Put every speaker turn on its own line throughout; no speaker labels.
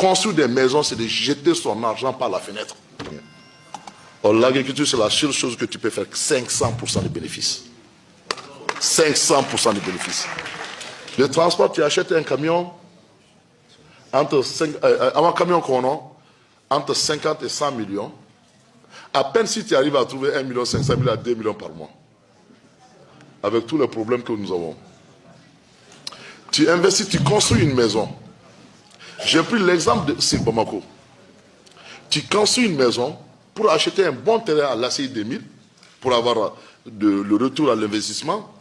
construire des maisons, c'est de jeter son argent par la fenêtre. Or, l'agriculture, c'est la seule chose que tu peux faire 500% de bénéfices. 500% de bénéfices. Le transport, tu achètes un camion, un camion qu'on a, entre 50 et 100 millions. À peine si tu arrives à trouver 1,5 million à 2 millions par mois. Avec tous les problèmes que nous avons. Tu investis, tu construis une maison. J'ai pris l'exemple de Sir Bamako. Tu construis une maison pour acheter un bon terrain à l'ACI 2000, pour avoir le retour à l'investissement.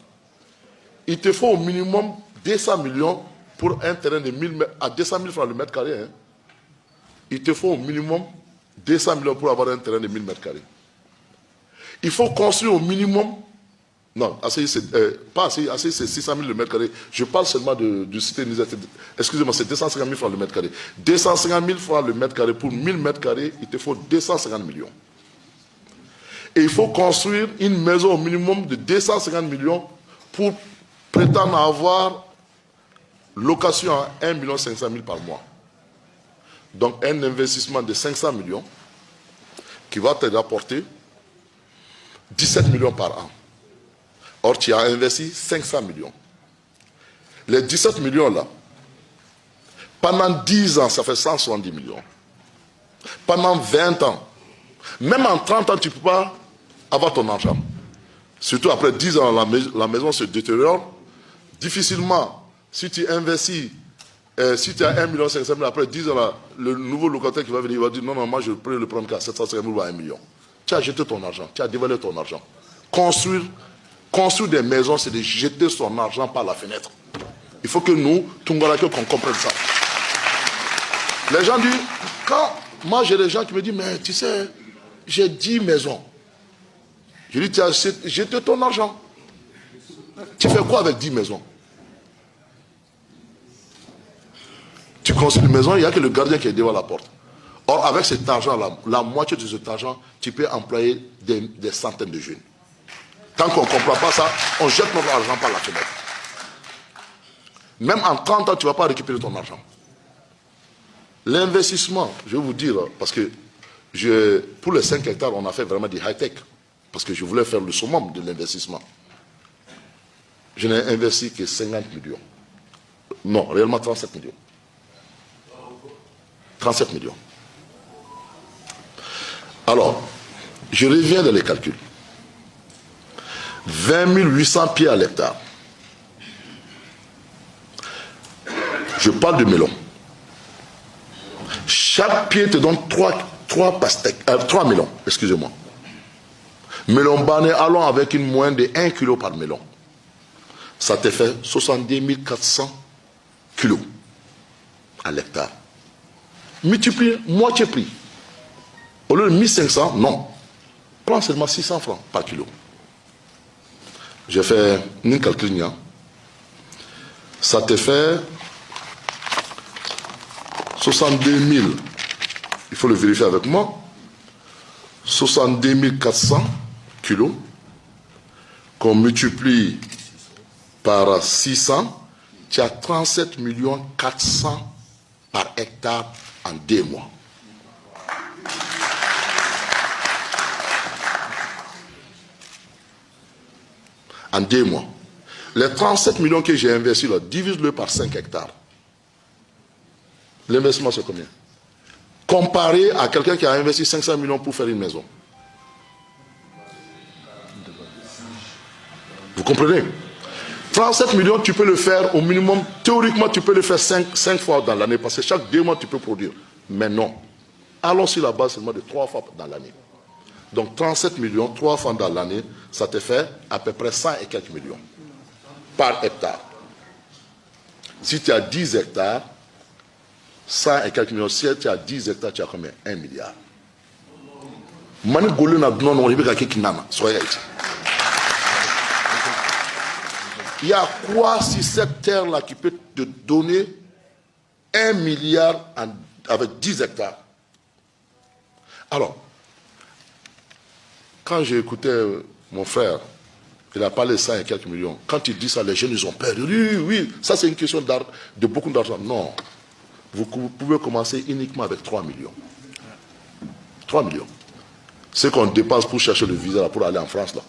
Il te faut au minimum 200 millions pour un terrain de 1000 à 200 000 francs le mètre carré. Hein. Il te faut au minimum 200 millions pour avoir un terrain de 1000 mètres carrés. Il faut construire au minimum. Non, pas assez, c'est 600 000 le mètre carré. Je parle seulement du cité Nizet. Excusez-moi, c'est 250 000 francs le mètre carré. 250 000 francs le mètre carré pour 1000 mètres carrés, il te faut 250 millions. Et il faut construire une maison au minimum de 250 millions pour prétendre avoir location à 1 500 000 par mois. Donc un investissement de 500 millions qui va te rapporter 17 millions par an. Or, tu as investi 500 millions. Les 17 millions là, pendant 10 ans, ça fait 170 millions. Pendant 20 ans, même en 30 ans, tu ne peux pas avoir ton argent. Surtout après 10 ans, la maison se détériore. Difficilement, si tu investis, si tu as 1 500 000, après 10 ans, là, le nouveau locataire qui va venir, il va dire non, non, moi je peux le prendre qu'à 750 000 ou à 1 million. Tu as jeté ton argent, tu as dévalé ton argent. Construire des maisons, c'est de jeter son argent par la fenêtre. Il faut que nous, Tungarake, qu'on comprenne ça. Les gens disent, moi j'ai des gens qui me disent, mais tu sais, j'ai 10 maisons. Je dis, tu as jeté ton argent. Tu fais quoi avec 10 maisons? Tu construis une maison, il n'y a que le gardien qui est devant la porte. Or, avec cet argent-là, la moitié de cet argent, tu peux employer des centaines de jeunes. Tant qu'on ne comprend pas ça, on jette notre argent par la fenêtre. Même en 30 ans, tu ne vas pas récupérer ton argent. L'investissement, je vais vous dire, parce que pour les 5 hectares, on a fait vraiment du high-tech. Parce que je voulais faire le summum de l'investissement. Je n'ai investi que 50 millions. Non, réellement 37 millions. 37 millions. Alors, je reviens dans les calculs. 20 800 pieds à l'hectare. Je parle de melon. Chaque pied te donne 3 melons, excusez-moi. Melon bané, allons avec une moyenne de 1 kg par melon. Ça te fait 70 400 kilos à l'hectare. Multiplie moitié prix. Au lieu de 1500, non. Prends seulement 600 francs par kilo. J'ai fait une calcul. Ça te fait 62 000. Il faut le vérifier avec moi. 62 400 kilos qu'on multiplie par 600, tu as 37 400 par hectare en 2 mois. En 2 mois. Les 37 millions que j'ai investis là, divise-le par 5 hectares. L'investissement, c'est combien? Comparé à quelqu'un qui a investi 500 millions pour faire une maison. Vous comprenez? 37 millions, tu peux le faire au minimum. Théoriquement, tu peux le faire 5 fois dans l'année, parce que chaque 2 mois, tu peux produire. Mais non. Allons sur la base seulement de 3 fois dans l'année. Donc 37 millions, 3 fois dans l'année, ça te fait à peu près 100 et quelques millions par hectare. Si tu as 10 hectares, 100 et quelques millions. Si tu as 10 hectares, tu as combien? 1 milliard. Il y a quoi sur cette terre-là qui peut te donner 1 milliard avec 10 hectares? Alors, quand j'ai écouté mon frère, il a parlé de 100 et quelques millions. Quand il dit ça, les jeunes, ils ont peur. Oui, ça c'est une question de beaucoup d'argent. Non. vous pouvez commencer uniquement avec 3 millions. 3 millions. C'est qu'on dépasse pour chercher le visa là, pour aller en France là.